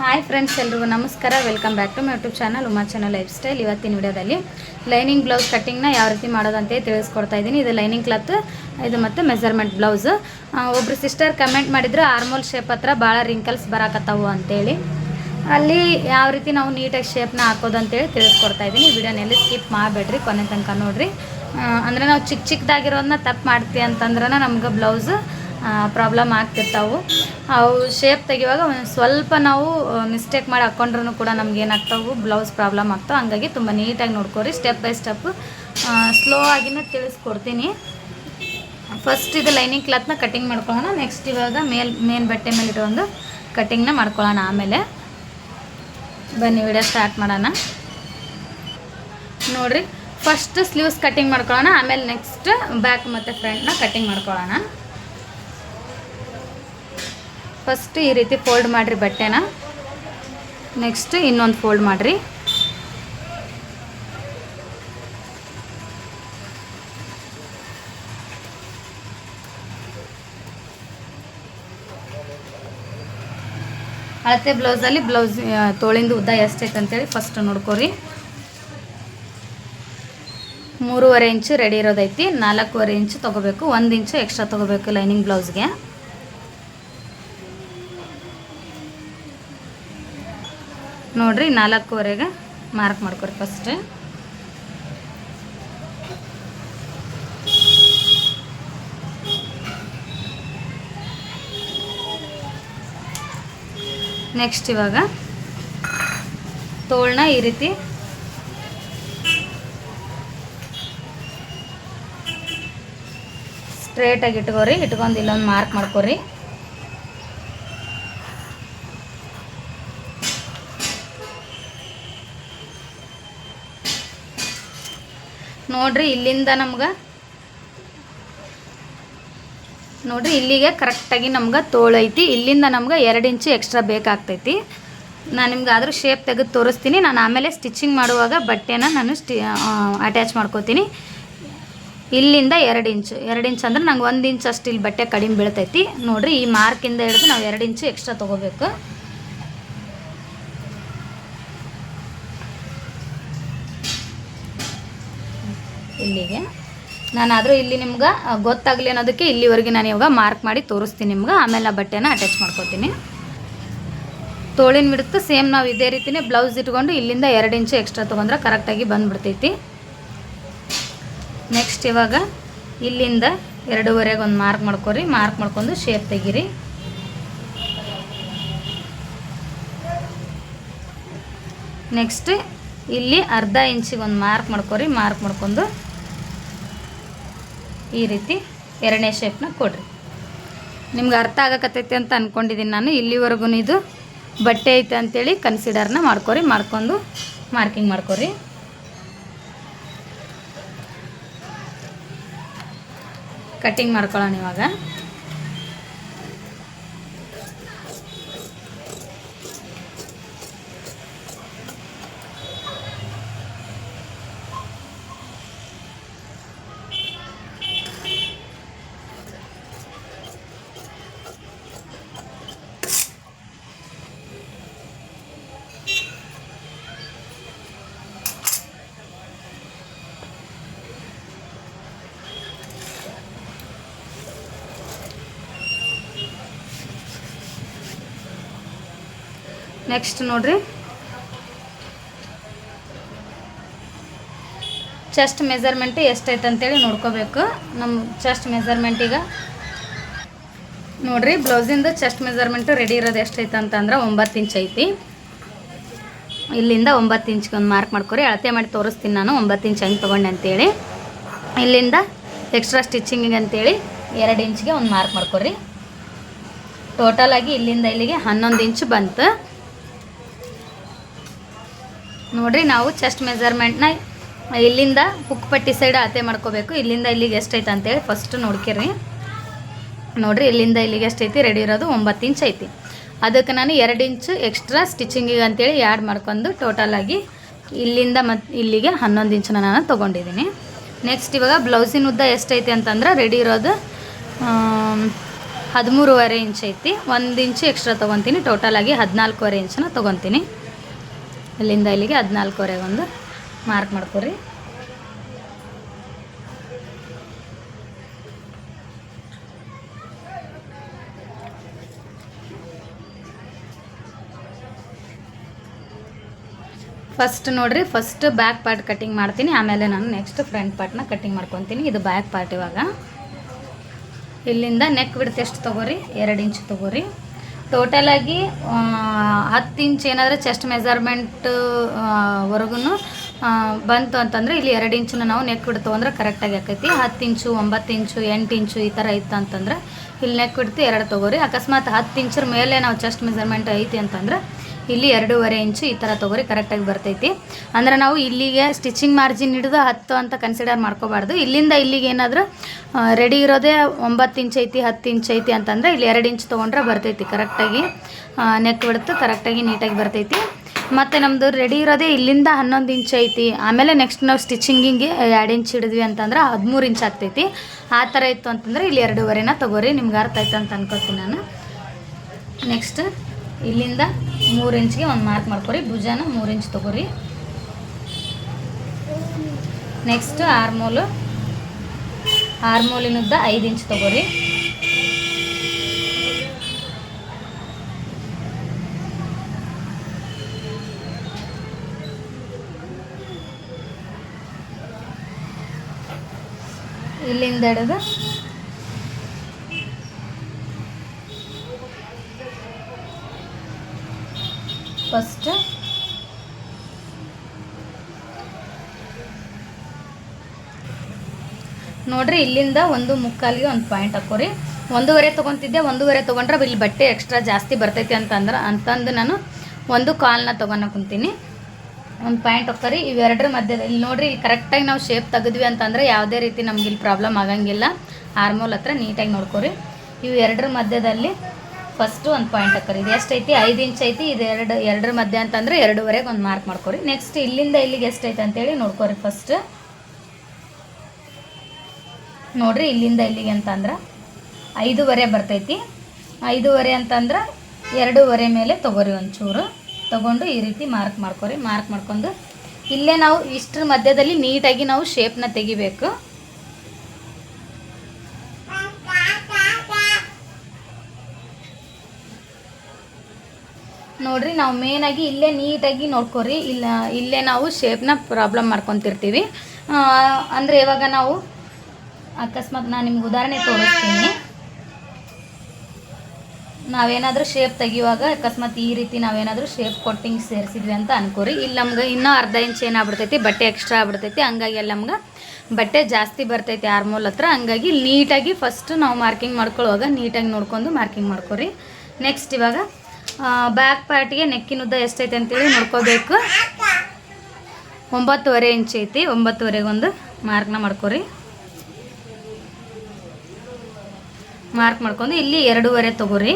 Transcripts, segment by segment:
Hi friends, ಎಲ್ರಿಗೂ ನಮಸ್ಕಾರ. Welcome back to my YouTube channel Uma channel lifestyle. ಇವತ್ತಿನ ವಿಡಿಯೋದಲ್ಲಿ ಲೈನಿಂಗ್ ಬ್ಲೌಸ್ ಕಟ್ಟಿಂಗ್ನ ಯಾವ ರೀತಿ ಮಾಡೋದಂತೆ ತಿಳಿಸ್ಕೊಡ್ತಾ ಇದ್ದೀನಿ. ಇದು ಲೈನಿಂಗ್ ಕ್ಲಾತ್, ಇದು ಮತ್ತು ಮೆಜರ್ಮೆಂಟ್ ಬ್ಲೌಸ್. ಒಬ್ಬರು ಸಿಸ್ಟರ್ ಕಮೆಂಟ್ ಮಾಡಿದ್ರು ಆರ್ಮೋಲ್ ಶೇಪ್ ಹತ್ರ ಭಾಳ ರಿಂಕಲ್ಸ್ ಬರಾಕತ್ತಾವು ಅಂತೇಳಿ. ಅಲ್ಲಿ ಯಾವ ರೀತಿ ನಾವು ನೀಟಾಗಿ ಶೇಪ್ನ ಹಾಕೋದು ಅಂತೇಳಿ ತಿಳಿಸ್ಕೊಡ್ತಾ ಇದ್ದೀನಿ. ವಿಡಿಯೋನೆಲ್ಲಿ ಸ್ಕಿಪ್ ಮಾಡಬೇಡ್ರಿ, ಕೊನೆ ತನಕ ನೋಡಿರಿ. ಅಂದರೆ ನಾವು ಚಿಕ್ಕದಾಗಿರೋದನ್ನ ತಪ್ಪು ಮಾಡ್ತೀವಿ ಅಂತಂದ್ರೆ ನಮ್ಗೆ ಬ್ಲೌಸ್ ಪ್ರಾಬ್ಲಮ್ ಆಗ್ತಿರ್ತಾವೆ. ಅವು ಶೇಪ್ ತೆಗಿಯುವಾಗ ಒಂದು ಸ್ವಲ್ಪ ನಾವು ಮಿಸ್ಟೇಕ್ ಮಾಡಿ ಹಾಕ್ಕೊಂಡ್ರೂ ಕೂಡ ನಮ್ಗೆ ಏನಾಗ್ತಾವೆ, ಬ್ಲೌಸ್ ಪ್ರಾಬ್ಲಮ್ ಆಗ್ತಾವೆ. ಹಂಗಾಗಿ ತುಂಬ ನೀಟಾಗಿ ನೋಡ್ಕೊರಿ. ಸ್ಟೆಪ್ ಬೈ ಸ್ಟೆಪ್ ಸ್ಲೋ ಆಗಿನೇ ತಿಳಿಸ್ಕೊಡ್ತೀನಿ. ಫಸ್ಟ್ ಇದು ಲೈನಿಂಗ್ ಕ್ಲಾತ್ನ ಕಟ್ಟಿಂಗ್ ಮಾಡ್ಕೊಳ್ಳೋಣ. ನೆಕ್ಸ್ಟ್ ಇವಾಗ ಮೇನ್ ಬಟ್ಟೆ ಮೇಲೆ ಇಟ್ಕೊಂಡು ಕಟ್ಟಿಂಗ್ನ ಮಾಡ್ಕೊಳ್ಳೋಣ. ಆಮೇಲೆ ಬನ್ನಿ ವಿಡಿಯೋ ಸ್ಟಾರ್ಟ್ ಮಾಡೋಣ. ನೋಡಿರಿ, ಫಸ್ಟ್ ಸ್ಲೀವ್ಸ್ ಕಟ್ಟಿಂಗ್ ಮಾಡ್ಕೊಳ್ಳೋಣ. ಆಮೇಲೆ ನೆಕ್ಸ್ಟ್ ಬ್ಯಾಕ್ ಮತ್ತು ಫ್ರಂಟ್ನ ಕಟ್ಟಿಂಗ್ ಮಾಡ್ಕೊಳ್ಳೋಣ. ಫಸ್ಟ್ ಈ ರೀತಿ ಫೋಲ್ಡ್ ಮಾಡಿರಿ ಬಟ್ಟೆನ. ನೆಕ್ಸ್ಟ್ ಇನ್ನೊಂದು ಫೋಲ್ಡ್ ಮಾಡಿರಿ. ಅಳತೆ ಬ್ಲೌಸಲ್ಲಿ ಬ್ಲೌಸ್ ತೋಳಿಂದು ಉದ್ದ ಎಷ್ಟೈತೆ ಅಂತೇಳಿ ಫಸ್ಟ್ ನೋಡ್ಕೊರಿ. 3.5 ಇಂಚು ರೆಡಿ ಇರೋದೈತಿ. 4.5 ಇಂಚು ತೊಗೋಬೇಕು. 1 ಇಂಚು ಎಕ್ಸ್ಟ್ರಾ ತೊಗೋಬೇಕು ಲೈನಿಂಗ್ ಬ್ಲೌಸ್ಗೆ. ನೋಡಿರಿ, 4.5ಗೆ ಮಾರ್ಕ್ ಮಾಡ್ಕೊರಿ ಫಸ್ಟ್. ನೆಕ್ಸ್ಟ್ ಇವಾಗ ತೋಳನ್ನ ಈ ರೀತಿ ಸ್ಟ್ರೇಟಾಗಿ ಇಟ್ಕೋರಿ. ಇಟ್ಕೊಂಡು ಇಲ್ಲೊಂದು ಮಾರ್ಕ್ ಮಾಡ್ಕೊರಿ. ನೋಡ್ರಿ, ಇಲ್ಲಿಂದ ನಮ್ಗೆ ನೋಡ್ರಿ ಇಲ್ಲಿಗೆ ಕರೆಕ್ಟಾಗಿ ನಮ್ಗೆ ತೋಳೈತಿ. ಇಲ್ಲಿಂದ ನಮ್ಗೆ 2 ಇಂಚು ಎಕ್ಸ್ಟ್ರಾ ಬೇಕಾಗ್ತೈತಿ. ನಾನು ನಿಮ್ಗೆ ಆದರೂ ಶೇಪ್ ತೆಗೆದು ತೋರಿಸ್ತೀನಿ. ನಾನು ಆಮೇಲೆ ಸ್ಟಿಚಿಂಗ್ ಮಾಡುವಾಗ ಬಟ್ಟೆನ ನಾನು ಅಟ್ಯಾಚ್ ಮಾಡ್ಕೋತೀನಿ. ಇಲ್ಲಿಂದ 2 ಇಂಚು ಅಂದ್ರೆ ನಂಗೆ 1 ಇಂಚ್ ಅಷ್ಟು ಇಲ್ಲಿ ಬಟ್ಟೆ ಕಡಿಮೆ ಬೀಳ್ತೈತಿ. ನೋಡಿರಿ, ಈ ಮಾರ್ಕಿಂದ ಹಿಡಿದು ನಾವು 2 ಇಂಚು ಎಕ್ಸ್ಟ್ರಾ ತೊಗೋಬೇಕು. ಇಲ್ಲಿಗೆ ನಾನಾದರೂ ಇಲ್ಲಿ ನಿಮ್ಗೆ ಗೊತ್ತಾಗಲಿ ಅನ್ನೋದಕ್ಕೆ ಇಲ್ಲಿವರೆಗೆ ನಾನು ಇವಾಗ ಮಾರ್ಕ್ ಮಾಡಿ ತೋರಿಸ್ತೀನಿ ನಿಮ್ಗೆ. ಆಮೇಲೆ ಆ ಬಟ್ಟೆನ ಅಟ್ಯಾಚ್ ಮಾಡ್ಕೋತೀನಿ. ತೋಳಿನ ಬಿಡುತ್ತೆ ಸೇಮ್ ನಾವು ಇದೇ ರೀತಿಯೇ ಬ್ಲೌಸ್ ಇಟ್ಕೊಂಡು ಇಲ್ಲಿಂದ 2 ಇಂಚು ಎಕ್ಸ್ಟ್ರಾ ತೊಗೊಂಡ್ರೆ ಕರೆಕ್ಟಾಗಿ ಬಂದುಬಿಡ್ತೈತಿ. ನೆಕ್ಸ್ಟ್ ಇವಾಗ ಇಲ್ಲಿಂದ 2.5ಗೆ ಒಂದು ಮಾರ್ಕ್ ಮಾಡ್ಕೊರಿ. ಮಾರ್ಕ್ ಮಾಡ್ಕೊಂಡು ಶೇಪ್ ತೆಗೀರಿ. ನೆಕ್ಸ್ಟ್ ಇಲ್ಲಿ 1/2 ಇಂಚಿಗೆ ಒಂದು ಮಾರ್ಕ್ ಮಾಡ್ಕೊರಿ. ಮಾರ್ಕ್ ಮಾಡ್ಕೊಂಡು ಈ ರೀತಿ 2ನೇ ಶೇಪ್ನ ಕೊಡ್ರಿ. ನಿಮ್ಗೆ ಅರ್ಥ ಆಗಕತ್ತೈತಿ ಅಂತ ಅಂದ್ಕೊಂಡಿದ್ದೀನಿ ನಾನು. ಇಲ್ಲಿವರೆಗೂ ಇದು ಬಟ್ಟೆ ಐತೆ ಅಂತೇಳಿ ಕನ್ಸಿಡರ್ನ ಮಾಡ್ಕೊರಿ. ಮಾಡ್ಕೊಂಡು ಮಾರ್ಕಿಂಗ್ ಮಾಡ್ಕೊರಿ. ಕಟ್ಟಿಂಗ್ ಮಾಡ್ಕೊಳ್ಳೋಣ ಇವಾಗ. ನೆಕ್ಸ್ಟ್ ನೋಡ್ರಿ, ಚೆಸ್ಟ್ ಮೆಜರ್ಮೆಂಟ್ ಎಷ್ಟೈತೆ ಅಂತೇಳಿ ನೋಡ್ಕೋಬೇಕು. ನಮ್ಮ ಚೆಸ್ಟ್ ಮೆಜರ್ಮೆಂಟಿಗೆ ನೋಡಿರಿ, ಬ್ಲೌಸಿಂದ ಚೆಸ್ಟ್ ಮೆಜರ್ಮೆಂಟು ರೆಡಿ ಇರೋದು ಎಷ್ಟೈತೆ ಅಂತಂದ್ರೆ 9 ಇಂಚ್ ಐತಿ. ಇಲ್ಲಿಂದ 9 ಇಂಚ್ಗೆ ಒಂದು ಮಾರ್ಕ್ ಮಾಡ್ಕೊರಿ. ಅಳತೆ ಮಾಡಿ ತೋರಿಸ್ತೀನಿ ನಾನು 9 ಇಂಚ್ ಹೆಂಗೆ ತೊಗೊಂಡೆ ಅಂತೇಳಿ. ಇಲ್ಲಿಂದ ಎಕ್ಸ್ಟ್ರಾ ಸ್ಟಿಚಿಂಗಿಗೆ ಅಂತೇಳಿ 2 ಇಂಚ್ಗೆ ಒಂದು ಮಾರ್ಕ್ ಮಾಡ್ಕೊರಿ. ಟೋಟಲಾಗಿ ಇಲ್ಲಿಂದ ಇಲ್ಲಿಗೆ 11 ಇಂಚು ಬಂತು. ನೋಡಿರಿ, ನಾವು ಚೆಸ್ಟ್ ಮೆಜರ್ಮೆಂಟ್ನ ಇಲ್ಲಿಂದ ಹುಕ್ ಪಟ್ಟಿ ಸೈಡ್ ಅಳತೆ ಮಾಡ್ಕೋಬೇಕು. ಇಲ್ಲಿಂದ ಇಲ್ಲಿಗೆ ಎಷ್ಟೈತೆ ಅಂತೇಳಿ ಫಸ್ಟ್ ನೋಡ್ಕಿರಿ. ನೋಡಿರಿ, ಇಲ್ಲಿಂದ ಇಲ್ಲಿಗೆ ಎಷ್ಟೈತಿ ರೆಡಿ ಇರೋದು 9 ಇಂಚ್ ಐತಿ. ಅದಕ್ಕೆ ನಾನು 2 ಇಂಚು ಎಕ್ಸ್ಟ್ರಾ ಸ್ಟಿಚಿಂಗಿಗೆ ಅಂತೇಳಿ ಆ್ಯಡ್ ಮಾಡ್ಕೊಂಡು ಟೋಟಲಾಗಿ ಇಲ್ಲಿಂದ ಮತ್ತು ಇಲ್ಲಿಗೆ 11 ಇಂಚನ್ನ ನಾನು ತೊಗೊಂಡಿದ್ದೀನಿ. ನೆಕ್ಸ್ಟ್ ಇವಾಗ ಬ್ಲೌಸಿನ ಉದ್ದ ಎಷ್ಟೈತೆ ಅಂತಂದ್ರೆ ರೆಡಿ ಇರೋದು 13.5 ಇಂಚ್ ಐತಿ. 1 ಇಂಚು ಎಕ್ಸ್ಟ್ರಾ ತೊಗೊತೀನಿ. ಟೋಟಲಾಗಿ 14.5 ಇಂಚನ್ನ ತೊಗೊತೀನಿ. ಇಲ್ಲಿಂದ ಇಲ್ಲಿಗೆ 14.5 ಒಂದು ಮಾರ್ಕ್ ಮಾಡ್ಕೊರಿ. ಫಸ್ಟ್ ನೋಡಿರಿ, ಫಸ್ಟ್ ಬ್ಯಾಕ್ ಪಾರ್ಟ್ ಕಟ್ಟಿಂಗ್ ಮಾಡ್ತೀನಿ, ಆಮೇಲೆ ನಾನು ನೆಕ್ಸ್ಟ್ ಫ್ರಂಟ್ ಪಾರ್ಟ್ನ ಕಟ್ಟಿಂಗ್ ಮಾಡ್ಕೊತೀನಿ. ಇದು ಬ್ಯಾಕ್ ಪಾರ್ಟ್. ಇವಾಗ ಇಲ್ಲಿಂದ ನೆಕ್ ವಿಡ್ತ್ ಎಷ್ಟು ತೊಗೋರಿ? 2 ಇಂಚ್ ತೊಗೋರಿ. ಟೋಟಲಾಗಿ 10 ಇಂಚ್ ಏನಾದರೂ ಚೆಸ್ಟ್ ಮೆಜರ್ಮೆಂಟ್ ವರೆಗೂ ಬಂತು ಅಂತಂದರೆ ಇಲ್ಲಿ 2 ಇಂಚನ್ನ ನಾವು ನೆಕ್ ವಿಡ್ತ್ ತೊಗೊಂಡ್ರೆ ಕರೆಕ್ಟಾಗಿ ಆಕೈತಿ. 10 ಇಂಚು, 9 ಇಂಚು, 8 ಇಂಚು ಈ ಥರ ಇತ್ತು ಅಂತಂದ್ರೆ ಇಲ್ಲಿ ನೆಕ್ ವಿಡ್ತ್ 2 ತೊಗೋರಿ. ಅಕಸ್ಮಾತ್ 10 ಇಂಚರ ಮೇಲೆ ನಾವು ಚೆಸ್ಟ್ ಮೆಜರ್ಮೆಂಟ್ ಐತಿ ಅಂತಂದ್ರೆ ಇಲ್ಲಿ 2.5 ಇಂಚು ಈ ಥರ ತೊಗೋರಿ, ಕರೆಕ್ಟಾಗಿ ಬರ್ತೈತಿ. ಅಂದರೆ ನಾವು ಇಲ್ಲಿಗೆ ಸ್ಟಿಚಿಂಗ್ ಮಾರ್ಜಿನ್ ಹಿಡಿದು 10 ಅಂತ ಕನ್ಸಿಡರ್ ಮಾಡ್ಕೋಬಾರ್ದು. ಇಲ್ಲಿಂದ ಇಲ್ಲಿಗೆ ಏನಾದರೂ ರೆಡಿ ಇರೋದೇ 9 ಇಂಚ್ ಐತಿ, 10 ಇಂಚ್ ಐತಿ ಅಂತಂದರೆ ಇಲ್ಲಿ 2 ಇಂಚ್ ತೊಗೊಂಡ್ರೆ ಬರ್ತೈತಿ ಕರೆಕ್ಟಾಗಿ. ನೆಕ್ ಬಿಡ್ತು ಕರೆಕ್ಟಾಗಿ ನೀಟಾಗಿ ಬರ್ತೈತಿ. ಮತ್ತು ನಮ್ಮದು ರೆಡಿ ಇರೋದೇ ಇಲ್ಲಿಂದ 11 ಇಂಚ್ ಐತಿ. ಆಮೇಲೆ ನೆಕ್ಸ್ಟ್ ನಾವು ಸ್ಟಿಚಿಂಗಿಗೆ 2 ಇಂಚ್ ಹಿಡಿದ್ವಿ ಅಂತಂದ್ರೆ 13 ಇಂಚ್ ಆಗ್ತೈತಿ. ಆ ಥರ ಇತ್ತು ಅಂತಂದರೆ ಇಲ್ಲಿ 2.5ನ ತೊಗೋರಿ. ನಿಮ್ಗೆ ಅರ್ಥ ಆಯ್ತು ಅಂತ ಅನ್ಕೋತೀನಿ ನಾನು. ನೆಕ್ಸ್ಟ್ ಇಲ್ಲಿಂದ 3 ಇಂಚ್ಗೆ ಒಂದು ಮಾರ್ಕ್ ಮಾಡ್ಕೊರಿ. ಭುಜನ 3 ಇಂಚ್ ತೊಗೋರಿ. ನೆಕ್ಸ್ಟ್ ಆರ್ಮೋಲಿನುದ್ದ 5 ಇಂಚ್ ತೊಗೋರಿ. ಇಲ್ಲಿಂದ ಹಿಡಿದು ಫಸ್ಟ್ ನೋಡ್ರಿ, ಇಲ್ಲಿಂದ 1.25ಗೆ ಒಂದು ಪಾಯಿಂಟ್ ಹಾಕೋರಿ. 1.5 ತೊಗೊತಿದ್ದೆ, 1.5 ತೊಗೊಂಡ್ರೆ ಇಲ್ಲಿ ಬಟ್ಟೆ ಎಕ್ಸ್ಟ್ರಾ ಜಾಸ್ತಿ ಬರ್ತೈತಿ ಅಂತಂದು ನಾನು 1.25ನ ತೊಗೊಳ ಕುಂತೀನಿ. ಒಂದು ಪಾಯಿಂಟ್ ಹಾಕೋರಿ. ಇವೆರಡರ ಮಧ್ಯದಲ್ಲಿ ಇಲ್ಲಿ ನೋಡ್ರಿ, ಇಲ್ಲಿ ಕರೆಕ್ಟಾಗಿ ನಾವು ಶೇಪ್ ತೆಗೆದ್ವಿ ಅಂತಂದರೆ ಯಾವುದೇ ರೀತಿ ನಮ್ಗೆ ಇಲ್ಲಿ ಪ್ರಾಬ್ಲಮ್ ಆಗಂಗಿಲ್ಲ. ಆರ್ಮೋಲ್ ಹತ್ರ ನೀಟಾಗಿ ನೋಡ್ಕೊರಿ. ಇವು ಎರಡರ ಮಧ್ಯದಲ್ಲಿ ಫಸ್ಟು ಒಂದು ಪಾಯಿಂಟ್ ಹಾಕೋರಿ. ಇದು ಎಷ್ಟೈತಿ? 5 ಇಂಚ್ ಐತಿ. ಇದು ಎರಡರ ಮಧ್ಯೆ ಅಂತಂದರೆ 2.5ಗೆ ಒಂದು ಮಾರ್ಕ್ ಮಾಡ್ಕೊರಿ. ನೆಕ್ಸ್ಟ್ ಇಲ್ಲಿಂದ ಇಲ್ಲಿಗೆ ಎಷ್ಟೈತೆ ಅಂತೇಳಿ ನೋಡ್ಕೊರಿ. ಫಸ್ಟ್ ನೋಡ್ರಿ, ಇಲ್ಲಿಂದ ಇಲ್ಲಿಗೆ ಅಂತಂದ್ರೆ 5.5 ಬರ್ತೈತಿ. 5.5 ಅಂತಂದ್ರೆ 2.5 ಮೇಲೆ ತೊಗೋರಿ. ಒಂಚೂರು ತೊಗೊಂಡು ಈ ರೀತಿ ಮಾರ್ಕ್ ಮಾಡ್ಕೊರಿ. ಮಾರ್ಕ್ ಮಾಡ್ಕೊಂಡು ಇಲ್ಲೇ ನಾವು ಇಷ್ಟರ ಮಧ್ಯದಲ್ಲಿ ನೀಟಾಗಿ ನಾವು ಶೇಪ್ನ ತೆಗಿಬೇಕು. ನೋಡ್ರಿ, ನಾವು ಮೇನಾಗಿ ಇಲ್ಲೇ ನೀಟಾಗಿ ನೋಡ್ಕೊರಿ. ಇಲ್ಲೇ ನಾವು ಶೇಪ್ನ ಪ್ರಾಬ್ಲಮ್ ಮಾಡ್ಕೊತಿರ್ತೀವಿ. ಅಂದರೆ ಇವಾಗ ನಾವು ಅಕಸ್ಮಾತ್ ನಾನು ನಿಮ್ಗೆ ಉದಾಹರಣೆ ತೋರಿಸ್ತೀನಿ. ನಾವೇನಾದರೂ ಶೇಪ್ ತೆಗಿಯುವಾಗ ಅಕಸ್ಮಾತ್ ಈ ರೀತಿ ನಾವೇನಾದರೂ ಶೇಪ್ ಕೊಟ್ಟಿಂಗ್ ಸೇರಿಸಿದ್ವಿ ಅಂತ ಅನ್ಕೋರಿ. ಇಲ್ಲಿ ನಮ್ಗೆ ಇನ್ನೂ 1/2 ಇಂಚ್ ಏನಾಗ್ಬಿಡ್ತೈತಿ, ಬಟ್ಟೆ ಎಕ್ಸ್ಟ್ರಾ ಆಗ್ಬಿಡ್ತೈತಿ. ಹಂಗಾಗಿ ಅಲ್ಲಿ ನಮ್ಗೆ ಬಟ್ಟೆ ಜಾಸ್ತಿ ಬರ್ತೈತಿ ಆರ್ಮೋಲ್ ಹತ್ರ. ಹಂಗಾಗಿ ನೀಟಾಗಿ ಫಸ್ಟ್ ನಾವು ಮಾರ್ಕಿಂಗ್ ಮಾಡ್ಕೊಳ್ಳುವಾಗ ನೀಟಾಗಿ ನೋಡ್ಕೊಂಡು ಮಾರ್ಕಿಂಗ್ ಮಾಡ್ಕೊರಿ. ನೆಕ್ಸ್ಟ್ ಇವಾಗ ಬ್ಯಾಕ್ ಪಾರ್ಟಿಗೆ ನೆಕ್ಕಿನ ಉದ್ದ ಎಷ್ಟೈತೆ ಅಂತೇಳಿ ನೋಡ್ಕೋಬೇಕು. 9.5 ಇಂಚ್ ಐತಿ. 9.5ಗೆ ಒಂದು ಮಾರ್ಕ್ನ ಮಾಡ್ಕೊರಿ. ಮಾರ್ಕ್ ಮಾಡ್ಕೊಂಡು ಇಲ್ಲಿ 2.5 ತೊಗೋರಿ.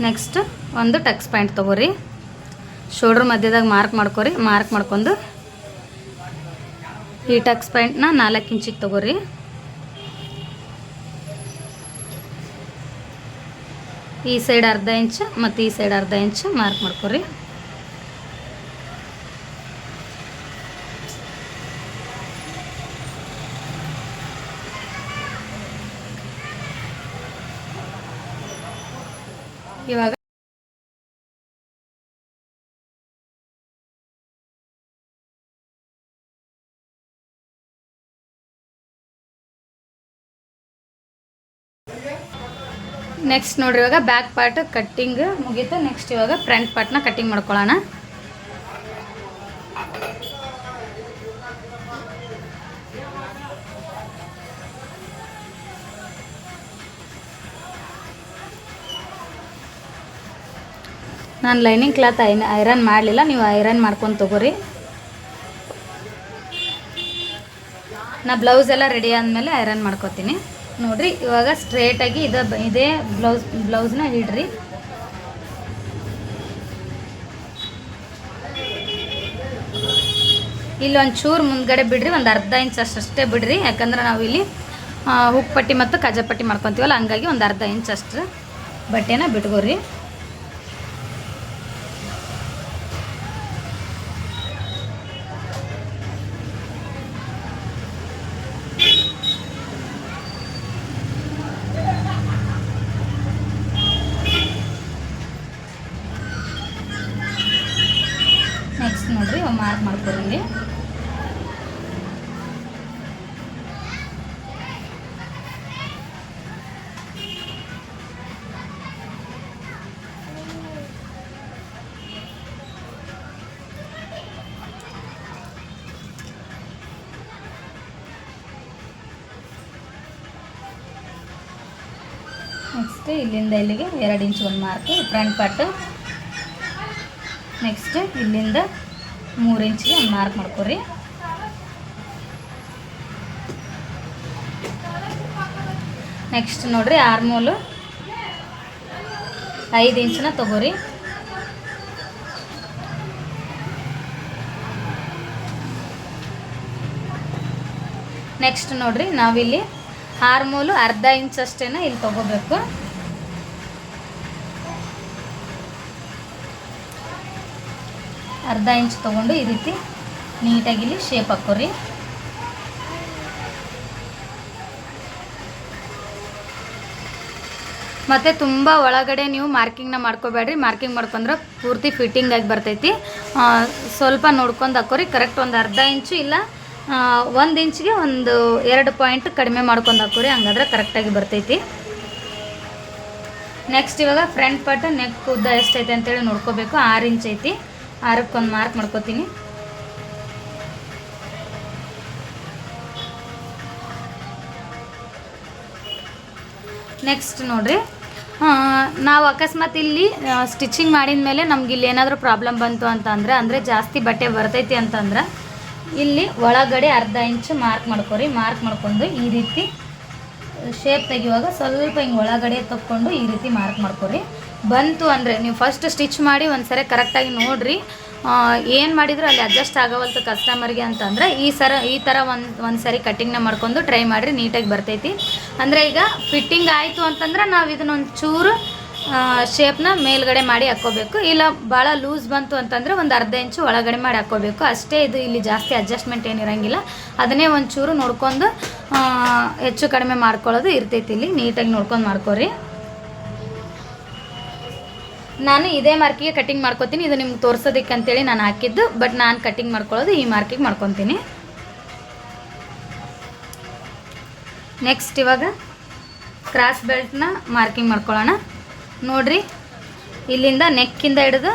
ನೆಕ್ಸ್ಟ್ ಒಂದು ಟಕ್ಸ್ ಪಾಯಿಂಟ್ ತೊಗೋರಿ. ಶೋಲ್ಡ್ರ್ ಮಧ್ಯದಾಗ ಮಾರ್ಕ್ ಮಾಡ್ಕೊರಿ. ಮಾರ್ಕ್ ಮಾಡ್ಕೊಂಡು ಈ ಟಕ್ಸ್ ಪಾಯಿಂಟ್ನ 4 ಇಂಚಿಗೆ ತೊಗೋರಿ. ಈ ಸೈಡ್ 1/2 ಇಂಚ್ ಮತ್ತು ಈ ಸೈಡ್ 1/2 ಇಂಚ್ ಮಾರ್ಕ್ ಮಾಡ್ಕೊರಿ. ಇವಾಗ ನೆಕ್ಸ್ಟ್ ನೋಡ್ರಿ, ಇವಾಗ ಬ್ಯಾಕ್ ಪಾರ್ಟ್ ಕಟ್ಟಿಂಗ್ ಮುಗೀತು. ನೆಕ್ಸ್ಟ್ ಇವಾಗ ಫ್ರಂಟ್ ಪಾರ್ಟ್ನ ಕಟ್ಟಿಂಗ್ ಮಾಡ್ಕೊಳ್ಳೋಣ. ನಾನು ಲೈನಿಂಗ್ ಕ್ಲಾತ್ ಐರನ್ ಮಾಡಲಿಲ್ಲ, ನೀವು ಐರನ್ ಮಾಡ್ಕೊಂಡು ತೊಗೋರಿ. ನಾ ಬ್ಲೌಸ್ ಎಲ್ಲ ರೆಡಿ ಆದಮೇಲೆ ಐರನ್ ಮಾಡ್ಕೋತೀನಿ. ನೋಡಿರಿ, ಇವಾಗ ಸ್ಟ್ರೇಟಾಗಿ ಇದೇ ಬ್ಲೌಸ್ನ ಹಿಡ್ರಿ. ಇಲ್ಲಿ ಒಂಚೂರು ಮುಂದ್ಗಡೆ ಬಿಡ್ರಿ, ಒಂದು ಅರ್ಧ ಇಂಚ್ ಅಷ್ಟೇ ಬಿಡ್ರಿ, ಯಾಕಂದ್ರೆ ನಾವು ಇಲ್ಲಿ ಹುಕ್ ಪಟ್ಟಿ ಮತ್ತು ಕಜಪಟ್ಟಿ ಮಾಡ್ಕೊತೀವಲ್ಲ, ಹಂಗಾಗಿ ಒಂದು ಅರ್ಧ ಇಂಚ್ ಅಷ್ಟು ಬಟ್ಟೆನ ಬಿಟ್ಕೋರಿ. ನೆಕ್ಸ್ಟ್ ನೋಡ್ರಿ ಮಾರ್ಕ್ ಮಾಡ್ಕೊರಿ ಇಲ್ಲಿ. ನೆಕ್ಸ್ಟ್ ಇಲ್ಲಿಂದ ಇಲ್ಲಿಗೆ 2 ಇಂಚ್ ಒಂದು ಮಾರ್ಕ್ ಫ್ರಂಟ್ ಪಾರ್ಟ್. ನೆಕ್ಸ್ಟ್ ಇಲ್ಲಿಂದ 3 ಇಂಚಿಗೆ ಒಂದು ಮಾರ್ಕ್ ಮಾಡ್ಕೊರಿ. ನೆಕ್ಸ್ಟ್ ನೋಡ್ರಿ ಆರ್ಮೋಲು 5 ಇಂಚನ್ನ ತಗೋರಿ. ನೆಕ್ಸ್ಟ್ ನೋಡ್ರಿ ನಾವಿಲ್ಲಿ ಆರ್ಮೋಲು ಅರ್ಧ ಇಂಚ್ ಅಷ್ಟೇನ ಇಲ್ಲಿ ತಗೋಬೇಕು. ಅರ್ಧ ಇಂಚ್ ತೊಗೊಂಡು ಈ ರೀತಿ ನೀಟಾಗಿ ಇಲ್ಲಿ ಶೇಪ್ ಹಾಕೋರಿ. ಮತ್ತು ತುಂಬ ಒಳಗಡೆ ನೀವು ಮಾರ್ಕಿಂಗ್ನ ಮಾಡ್ಕೋಬೇಡ್ರಿ. ಮಾರ್ಕಿಂಗ್ ಮಾಡ್ಕೊಂಡ್ರೆ ಪೂರ್ತಿ ಫಿಟ್ಟಿಂಗ್ ಆಗಿ ಬರ್ತೈತಿ. ಸ್ವಲ್ಪ ನೋಡ್ಕೊಂಡು ಹಾಕೋರಿ. ಕರೆಕ್ಟ್ ಒಂದು ಅರ್ಧ ಇಂಚು ಇಲ್ಲ 1 ಇಂಚಿಗೆ ಒಂದು 2 ಪಾಯಿಂಟ್ ಕಡಿಮೆ ಮಾಡ್ಕೊಂಡು ಹಾಕೋರಿ, ಹಂಗಾದ್ರೆ ಕರೆಕ್ಟಾಗಿ ಬರ್ತೈತಿ. ನೆಕ್ಸ್ಟ್ ಇವಾಗ ಫ್ರಂಟ್ ಪಾರ್ಟ್ ನೆಕ್ ಉದ್ದ ಎಷ್ಟೈತೆ ಅಂತೇಳಿ ನೋಡ್ಕೋಬೇಕು. 6 ಇಂಚ್ ಐತಿ. 6ಕ್ಕೆ ಒಂದು ಮಾರ್ಕ್ ಮಾಡ್ಕೋತೀನಿ. ನೆಕ್ಸ್ಟ್ ನೋಡ್ರಿ ನಾವು ಅಕಸ್ಮಾತ್ ಇಲ್ಲಿ ಸ್ಟಿಚಿಂಗ್ ಮಾಡಿದ ಮೇಲೆ ನಮ್ಗೆ ಇಲ್ಲಿ ಏನಾದರೂ ಪ್ರಾಬ್ಲಮ್ ಬಂತು ಅಂತಂದ್ರೆ, ಅಂದರೆ ಜಾಸ್ತಿ ಬಟ್ಟೆ ಬರ್ತೈತಿ ಅಂತಂದ್ರೆ, ಇಲ್ಲಿ ಒಳಗಡೆ ಅರ್ಧ ಇಂಚ್ ಮಾರ್ಕ್ ಮಾಡ್ಕೊರಿ. ಮಾರ್ಕ್ ಮಾಡ್ಕೊಂಡು ಈ ರೀತಿ ಶೇಪ್ ತೆಗಿಯುವಾಗ ಸ್ವಲ್ಪ ಹಿಂಗೆ ಒಳಗಡೆ ತಕ್ಕೊಂಡು ಈ ರೀತಿ ಮಾರ್ಕ್ ಮಾಡ್ಕೊರಿ. ಬಂತು ಅಂದರೆ ನೀವು ಫಸ್ಟ್ ಸ್ಟಿಚ್ ಮಾಡಿ ಒಂದ್ಸರಿ ಕರೆಕ್ಟಾಗಿ ನೋಡಿರಿ. ಏನು ಮಾಡಿದ್ರು ಅಲ್ಲಿ ಅಡ್ಜಸ್ಟ್ ಆಗೋವಲ್ತು ಕಸ್ಟಮರ್ಗೆ ಅಂತಂದ್ರೆ ಈ ಥರ ಒಂದು ಸರಿ ಕಟ್ಟಿಂಗ್ನ ಮಾಡ್ಕೊಂಡು ಟ್ರೈ ಮಾಡಿರಿ, ನೀಟಾಗಿ ಬರ್ತೈತಿ. ಅಂದರೆ ಈಗ ಫಿಟ್ಟಿಂಗ್ ಆಯಿತು ಅಂತಂದ್ರೆ ನಾವು ಇದನ್ನೊಂದು ಚೂರು ಶೇಪ್ನ ಮೇಲ್ಗಡೆ ಮಾಡಿ ಹಾಕ್ಕೋಬೇಕು. ಇಲ್ಲ ಭಾಳ ಲೂಸ್ ಬಂತು ಅಂತಂದರೆ ಒಂದು ಅರ್ಧ ಇಂಚು ಒಳಗಡೆ ಮಾಡಿ ಹಾಕ್ಕೋಬೇಕು ಅಷ್ಟೇ. ಇದು ಇಲ್ಲಿ ಜಾಸ್ತಿ ಅಡ್ಜಸ್ಟ್ಮೆಂಟ್ ಏನಿರೋಂಗಿಲ್ಲ. ಅದನ್ನೇ ಒಂಚೂರು ನೋಡ್ಕೊಂಡು ಹೆಚ್ಚು ಕಡಿಮೆ ಮಾಡ್ಕೊಳ್ಳೋದು ಇರ್ತೈತಿ. ಇಲ್ಲಿ ನೀಟಾಗಿ ನೋಡ್ಕೊಂಡು ಮಾಡ್ಕೊರಿ. ನಾನು ಇದೇ ಮಾರ್ಕಿಗೆ ಕಟ್ಟಿಂಗ್ ಮಾಡ್ಕೊತೀನಿ. ಇದು ನಿಮ್ಗೆ ತೋರಿಸೋದಕ್ಕೆ ಅಂತೇಳಿ ನಾನು ಹಾಕಿದ್ದು, ಬಟ್ ನಾನು ಕಟ್ಟಿಂಗ್ ಮಾಡ್ಕೊಳ್ಳೋದು ಈ ಮಾರ್ಕಿಗೆ ಮಾಡ್ಕೊತೀನಿ. ನೆಕ್ಸ್ಟ್ ಇವಾಗ ಕ್ರಾಸ್ ಬೆಲ್ಟ್ನ ಮಾರ್ಕಿಂಗ್ ಮಾಡ್ಕೊಳ್ಳೋಣ. ನೋಡಿರಿ, ಇಲ್ಲಿಂದ ನೆಕ್ಕಿಂದ ಹಿಡಿದು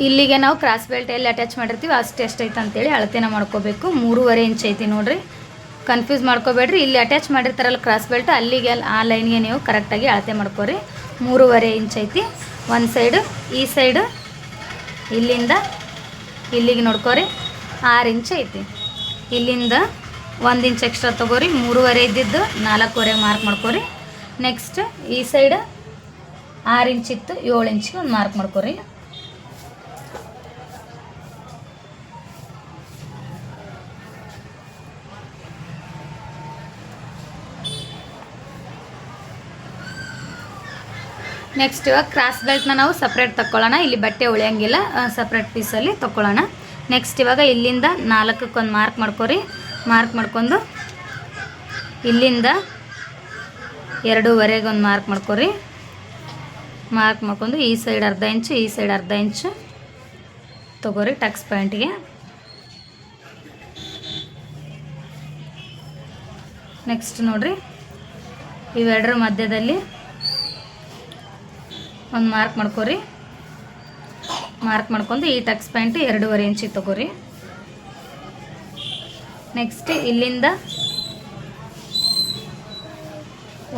ಇಲ್ಲಿಗೆ ನಾವು ಕ್ರಾಸ್ ಬೆಲ್ಟ್ ಎಲ್ಲಿ ಅಟ್ಯಾಚ್ ಮಾಡಿರ್ತೀವಿ ಅಷ್ಟು ಎಷ್ಟೈತೆ ಅಂತೇಳಿ ಅಳತೆನ ಮಾಡ್ಕೋಬೇಕು. 3.5 ಇಂಚ್ ಐತಿ ನೋಡಿರಿ, ಕನ್ಫ್ಯೂಸ್ ಮಾಡ್ಕೋಬೇಡ್ರಿ. ಇಲ್ಲಿ ಅಟ್ಯಾಚ್ ಮಾಡಿರ್ತಾರಲ್ಲ ಕ್ರಾಸ್ ಬೆಲ್ಟ್, ಅಲ್ಲಿಗೆ ಆ ಲೈನ್ಗೆ ನೀವು ಕರೆಕ್ಟಾಗಿ ಅಳತೆ ಮಾಡ್ಕೋರಿ. 3.5 ಇಂಚ್ ಐತಿ. ಒಂದು ಸೈಡು, ಈ ಸೈಡು ಇಲ್ಲಿಂದ ಇಲ್ಲಿಗೆ ನೋಡ್ಕೋರಿ 6 ಇಂಚ್ ಐತಿ. ಇಲ್ಲಿಂದ 1 ಇಂಚ್ ಎಕ್ಸ್ಟ್ರಾ ತೊಗೋರಿ. 3.5 ಇದ್ದಿದ್ದು 4.5 ಮಾರ್ಕ್ ಮಾಡ್ಕೋರಿ. ನೆಕ್ಸ್ಟ್ ಈ ಸೈಡ್ 6 ಇಂಚ್ ಇತ್ತು, 7 ಇಂಚಿಗೆ ಒಂದು ಮಾರ್ಕ್ ಮಾಡ್ಕೋರಿ. ನೆಕ್ಸ್ಟ್ ಇವಾಗ ಕ್ರಾಸ್ ಬೆಲ್ಟ್ನ ನಾವು ಸಪ್ರೇಟ್ ತಗೊಳ್ಳೋಣ. ಇಲ್ಲಿ ಬಟ್ಟೆ ಉಳಿಯಂಗಿಲ್ಲ, ಸಪ್ರೇಟ್ ಪೀಸಲ್ಲಿ ತಗೊಳ್ಳೋಣ. ನೆಕ್ಸ್ಟ್ ಇವಾಗ ಇಲ್ಲಿಂದ 4ಕ್ಕೆ ಒಂದು ಮಾರ್ಕ್ ಮಾಡ್ಕೋರಿ. ಮಾರ್ಕ್ ಮಾಡ್ಕೊಂಡು ಇಲ್ಲಿಂದ 2.5ಗೆ ಒಂದು ಮಾರ್ಕ್ ಮಾಡ್ಕೋರಿ. ಮಾರ್ಕ್ ಮಾಡ್ಕೊಂಡು ಈ ಸೈಡ್ ಅರ್ಧ ಇಂಚು, ಈ ಸೈಡ್ ಅರ್ಧ ಇಂಚು ತಗೋರಿ ಟಕ್ಸ್ ಪಾಯಿಂಟ್ಗೆ. ನೆಕ್ಸ್ಟ್ ನೋಡ್ರಿ, ಇವೆರಡರ ಮಧ್ಯದಲ್ಲಿ ಒಂದು ಮಾರ್ಕ್ ಮಾಡ್ಕೋರಿ. ಮಾರ್ಕ್ ಮಾಡ್ಕೊಂಡು ಈ ಟಕ್ಸ್ ಪಾಯಿಂಟ್ 2.5 ಇಂಚಿಗೆ ತಗೋರಿ. ನೆಕ್ಸ್ಟ್ ಇಲ್ಲಿಂದ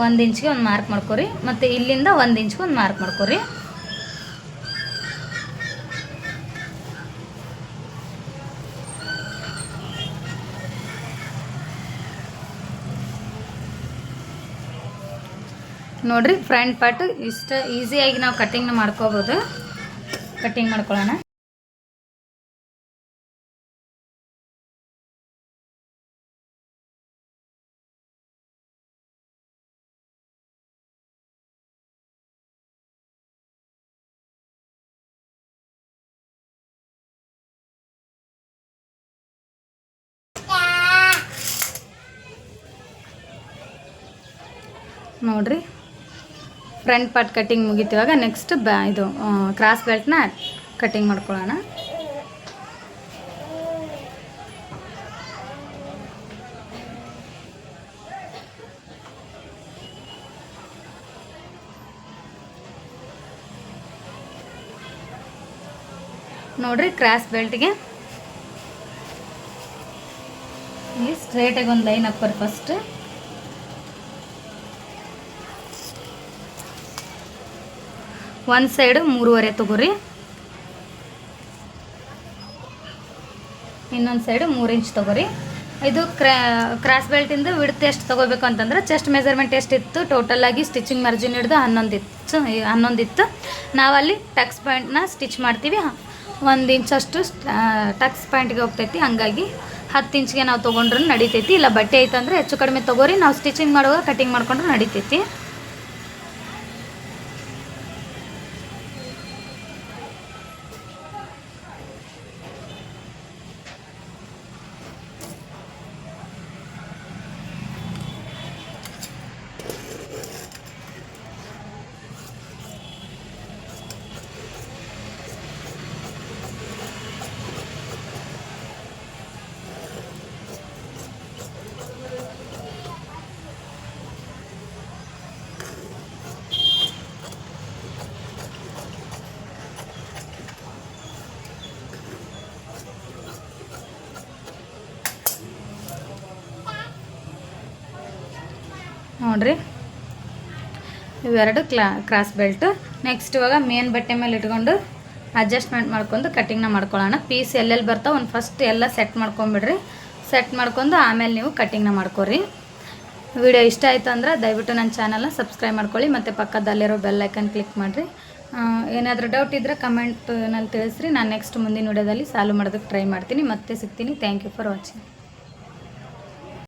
1 ಇಂಚ್ಗೆ ಒಂದು ಮಾರ್ಕ್ ಮಾಡ್ಕೋರಿ. ಮತ್ತು ಇಲ್ಲಿಂದ 1 ಇಂಚ್ಗೆ ಒಂದು ಮಾರ್ಕ್ ಮಾಡ್ಕೋರಿ. ನೋಡಿರಿ, ಫ್ರಂಟ್ ಪಾರ್ಟ್ ಇಷ್ಟು ಈಸಿಯಾಗಿ ನಾವು ಕಟ್ಟಿಂಗ್ನ ಮಾಡ್ಕೋಬೋದು. ಕಟ್ಟಿಂಗ್ ಮಾಡ್ಕೊಳ್ಳೋಣ. ನೋಡಿರಿ ಫ್ರಂಟ್ ಪಾರ್ಟ್ ಕಟ್ಟಿಂಗ್ ಮುಗಿತಿವಾಗ ನೆಕ್ಸ್ಟ್ ಇದು ಕ್ರಾಸ್ ಬೆಲ್ಟ್ನ ಕಟ್ಟಿಂಗ್ ಮಾಡ್ಕೊಳ್ಳೋಣ. ನೋಡಿರಿ ಕ್ರಾಸ್ ಬೆಲ್ಟ್ಗೆ ಇಲ್ಲಿ ಸ್ಟ್ರೇಟಾಗಿ ಒಂದು ಲೈನ್ ಹಾಕ್ಬಾರ್ದು. ಫಸ್ಟ್ ಒಂದು ಸೈಡು 3.5 ತಗೋರಿ, ಇನ್ನೊಂದು ಸೈಡು 3 ಇಂಚ್ ತಗೋರಿ. ಇದು ಕ್ರಾಸ್ ಬೆಲ್ಟಿಂದ ವಿಡ್ತ್ ಎಷ್ಟು ತೊಗೋಬೇಕು ಅಂತಂದ್ರೆ ಚೆಸ್ಟ್ ಮೆಜರ್ಮೆಂಟ್ ಎಷ್ಟಿತ್ತು ಟೋಟಲಾಗಿ ಸ್ಟಿಚಿಂಗ್ ಮಾರ್ಜಿನ್ ಹಿಡಿದು 11 ಇತ್ತು. ನಾವಲ್ಲಿ ಟಕ್ಸ್ ಪಾಯಿಂಟ್ನ ಸ್ಟಿಚ್ ಮಾಡ್ತೀವಿ. 1 ಇಂಚಷ್ಟು ಟಕ್ಸ್ ಪಾಯಿಂಟ್ಗೆ ಹೋಗ್ತೈತಿ. ಹಾಗಾಗಿ 10 ಇಂಚ್ಗೆ ನಾವು ತೊಗೊಂಡ್ರೂ ನಡಿತೈತಿ. ಇಲ್ಲ ಬಟ್ಟೆ ಐತಂದ್ರೆ ಹೆಚ್ಚು ಕಡಿಮೆ ತೊಗೋರಿ, ನಾವು ಸ್ಟಿಚಿಂಗ್ ಮಾಡುವಾಗ ಕಟಿಂಗ್ ಮಾಡ್ಕೊಂಡ್ರೆ ನಡಿತೈತಿ. ನೋಡಿರಿ ಇವೆರಡು ಕ್ರಾಸ್ ಬೆಲ್ಟ್. ನೆಕ್ಸ್ಟ್ ಇವಾಗ ಮೇನ್ ಬಟ್ಟೆ ಮೇಲೆ ಇಟ್ಕೊಂಡು ಅಡ್ಜಸ್ಟ್ಮೆಂಟ್ ಮಾಡ್ಕೊಂಡು ಕಟ್ಟಿಂಗ್ನ ಮಾಡ್ಕೊಳ್ಳೋಣ. ಪೀಸ್ ಎಲ್ಲೆಲ್ಲಿ ಬರ್ತಾವೆ ಒಂದು ಫಸ್ಟ್ ಎಲ್ಲ ಸೆಟ್ ಮಾಡ್ಕೊಂಬಿಡ್ರಿ. ಸೆಟ್ ಮಾಡ್ಕೊಂಡು ಆಮೇಲೆ ನೀವು ಕಟ್ಟಿಂಗ್ನ ಮಾಡ್ಕೊರಿ. ವಿಡಿಯೋ ಇಷ್ಟ ಆಯಿತು ಅಂದ್ರೆ ದಯವಿಟ್ಟು ನನ್ನ ಚಾನಲ್ನ ಸಬ್ಸ್ಕ್ರೈಬ್ ಮಾಡ್ಕೊಳ್ಳಿ ಮತ್ತು ಪಕ್ಕದಲ್ಲಿರೋ ಬೆಲ್ ಐಕನ್ ಕ್ಲಿಕ್ ಮಾಡಿರಿ. ಏನಾದರೂ ಡೌಟ್ ಇದ್ದರೆ ಕಮೆಂಟ್ನಲ್ಲಿ ತಿಳಿಸ್ರಿ. ನಾನು ನೆಕ್ಸ್ಟ್ ಮುಂದಿನ ವಿಡಿಯೋದಲ್ಲಿ ಸಾಲ್ವ್ ಮಾಡೋದಕ್ಕೆ ಟ್ರೈ ಮಾಡ್ತೀನಿ. ಮತ್ತೆ ಸಿಗ್ತೀನಿ. Thank you for watching.